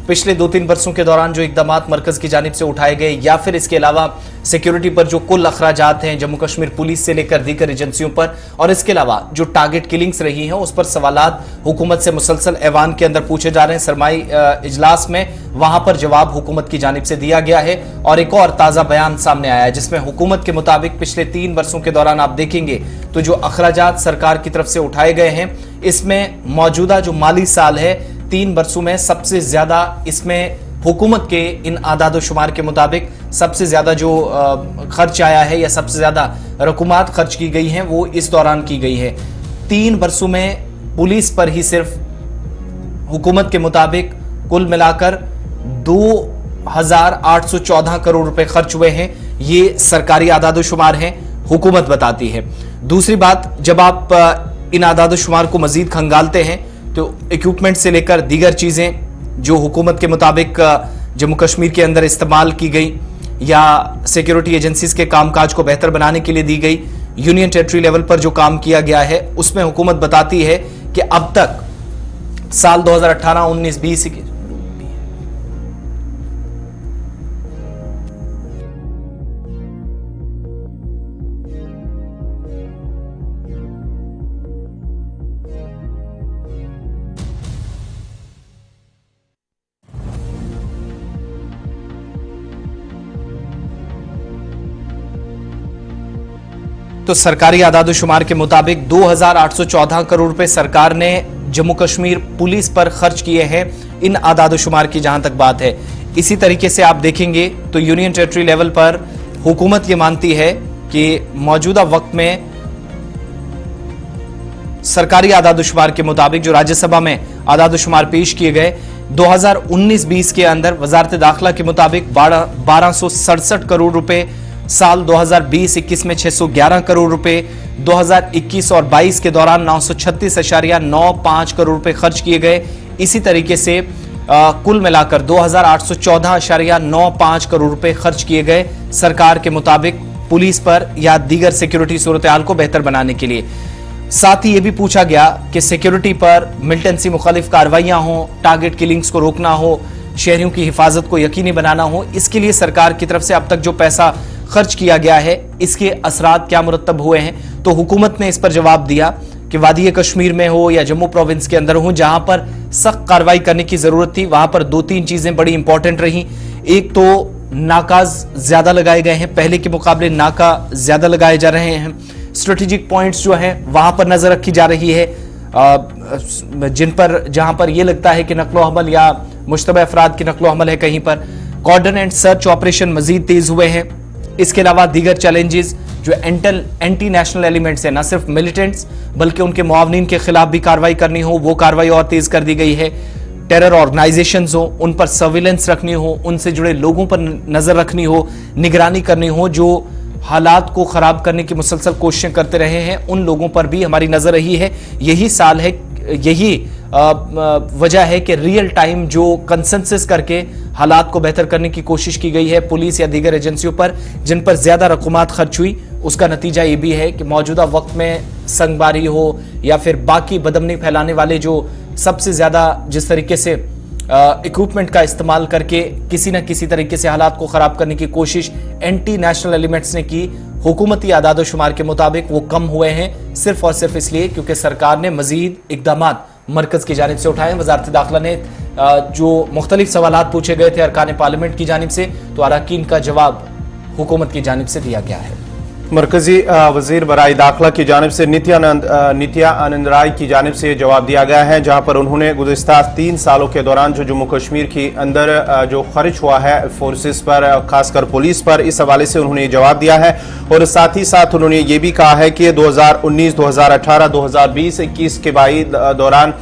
पिछले 2-3 वर्षों के दौरान जो इकदामात मरकज की जानिब से उठाए गए या फिर इसके अलावा सिक्योरिटी पर जो कुल अखराजात हैं जम्मू कश्मीर पुलिस से लेकर दीगर एजेंसियों पर, और इसके अलावा जो टारगेट किलिंग्स रही हैं उस पर सवालात हुकूमत से मुसलसल ऐवान के अंदर पूछे जा रहे हैं। सरमाई इजलास में वहां पर जवाब हुकूमत की जानिब से दिया गया है और एक और ताजा बयान सामने आया है जिसमें हुकूमत के मुताबिक पिछले 3 वर्षों के दौरान आप देखेंगे तो जो अखराजात सरकार की तरफ से उठाए गए हैं इसमें मौजूदा जो माली साल है 3 वर्षों में सबसे ज्यादा इसमें हुकूमत के इन आदाद शुमार के मुताबिक सबसे ज्यादा जो खर्च आया है या सबसे ज्यादा रकूमात खर्च की गई हैं वो इस दौरान की गई है। 3 वर्षों में पुलिस पर ही सिर्फ हुकूमत के मुताबिक कुल मिलाकर 2,814 करोड़ रुपए खर्च हुए हैं। ये सरकारी आदाद शुमार हैं, हुकूमत बताती है। दूसरी बात, जब आप इन आदाद शुमार को मजीद खंगालते हैं तो इक्विपमेंट से लेकर दीगर चीजें जो हुकूमत के मुताबिक जम्मू कश्मीर के अंदर इस्तेमाल की गई या सिक्योरिटी एजेंसीज के कामकाज को बेहतर बनाने के लिए दी गई, यूनियन टेरिटरी लेवल पर जो काम किया गया है उसमें हुकूमत बताती है कि अब तक साल 2018, 19, 20 तो सरकारी आदाद शुमार के मुताबिक 2,814 करोड़ रुपए सरकार ने जम्मू कश्मीर पुलिस पर खर्च किए हैं। इन आदाद शुमार की जहां तक बात है, इसी तरीके से आप देखेंगे तो यूनियन टेरिटरी लेवल पर हुकूमत ये मानती है कि मौजूदा वक्त में सरकारी आदाद शुमार के मुताबिक जो राज्यसभा में आदाद शुमार पेश किए गए 2019-20 के अंदर वजारत दाखिला के मुताबिक 1267 करोड़ रुपए, साल 2020-21 में 611 करोड़ रुपए, 2021 और 22 के दौरान 936.95 करोड़ रुपए खर्च किए गए। इसी तरीके से कुल मिलाकर 2,814.95 करोड़ रुपए खर्च किए गए सरकार के मुताबिक पुलिस पर या दीगर सिक्योरिटी सूरत-ए-हाल को बेहतर बनाने के लिए। साथ ही यह भी पूछा गया कि सिक्योरिटी पर मिलिटेंसी मुखालिफ कार्रवाइयां हो, टारगेट किलिंग्स को रोकना हो, शहरियों की हिफाजत को यकीनी बनाना हो, इसके लिए सरकार की तरफ से अब तक जो पैसा खर्च किया गया है इसके असरात क्या मुरत्तब हुए हैं। तो हुकूमत ने इस पर जवाब दिया कि वादी कश्मीर में हो या जम्मू प्रोविंस के अंदर हो जहां पर सख्त कार्रवाई करने की जरूरत थी वहां पर 2-3 चीजें बड़ी इंपॉर्टेंट रही। एक तो नाकाज ज्यादा लगाए गए हैं, पहले के मुकाबले नाका ज्यादा लगाए जा रहे हैं। स्ट्रेटेजिक पॉइंट्स जो हैं वहां पर नजर रखी जा रही है जहां पर यह लगता है कि नकलो हमल या मुश्तबा अफराद की नकलो हमल है कहीं पर। कॉर्डन एंड सर्च ऑपरेशन मजीद तेज हुए हैं। इसके अलावा दीगर चैलेंजेस जो एंटी नेशनल एलिमेंट्स हैं, न सिर्फ मिलिटेंट्स बल्कि उनके मुआवनीन के खिलाफ भी कार्रवाई करनी हो, वो कार्रवाई और तेज कर दी गई है। टेरर ऑर्गेनाइजेशंस हो उन पर सर्विलेंस रखनी हो, उनसे जुड़े लोगों पर नजर रखनी हो, निगरानी करनी हो, जो हालात को खराब करने की मुसलसल कोशिशें करते रहे हैं उन लोगों पर भी हमारी नजर रही है। यही साल है, यही वजह है कि रियल टाइम जो कंसेंसस करके हालात को बेहतर करने की कोशिश की गई है पुलिस या दीगर एजेंसियों पर जिन पर ज्यादा रकूमात खर्च हुई, उसका नतीजा ये भी है कि मौजूदा वक्त में संगबारी हो या फिर बाकी बदमनी फैलाने वाले जो सबसे ज्यादा जिस तरीके से इक्विपमेंट का इस्तेमाल करके किसी न किसी तरीके से हालात को खराब करने की कोशिश एंटी नेशनल एलिमेंट्स ने की, हुकूमती आदाद शुमार के मुताबिक वो कम हुए हैं सिर्फ और सिर्फ इसलिए क्योंकि सरकार ने मजीद इकदामात मरकज की जानिब से उठाए। वजारत दाखिला ने जो मुख्तलिफ सवालात पूछे गए थे अरकान पार्लियामेंट की जानिब से, तो अरकान का जवाब हुकूमत की जानिब से दिया गया है। मरकजी वजीर बराए दाखिला की जानिब से नित्या आनंद राय की जानिब से जवाब दिया गया है, जहां पर उन्होंने गुज़िश्ता 3 सालों के दौरान जो जम्मू कश्मीर के अंदर जो खर्च हुआ है फोर्सेस पर, खासकर पुलिस पर, इस हवाले से उन्होंने जवाब दिया है। और साथ ही साथ उन्होंने ये भी कहा है कि 2019, 2018, 2020, 21 के दौरान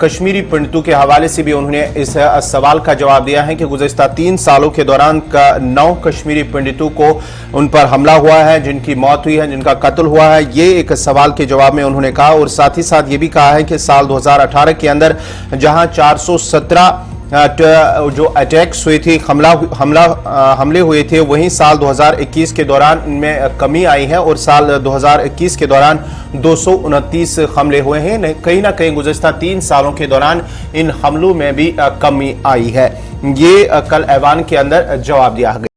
कश्मीरी पंडितों के हवाले से भी उन्होंने इस सवाल का जवाब दिया है कि गुज़िश्ता 3 सालों के दौरान 9 कश्मीरी पंडितों को उन पर हमला हुआ है, जिनकी मौत हुई है, जिनका कत्ल हुआ है। ये एक सवाल के जवाब में उन्होंने कहा। और साथ ही साथ ये भी कहा है कि साल 2018 के अंदर जहां 417 जो अटैक्स हुए थे, हमले हुए थे, वहीं साल 2021 के दौरान इनमें कमी आई है और साल 2021 के दौरान 229 हमले हुए हैं। कहीं ना कहीं गुज़श्ता 3 सालों के दौरान इन हमलों में भी कमी आई है। ये कल ऐवान के अंदर जवाब दिया गया।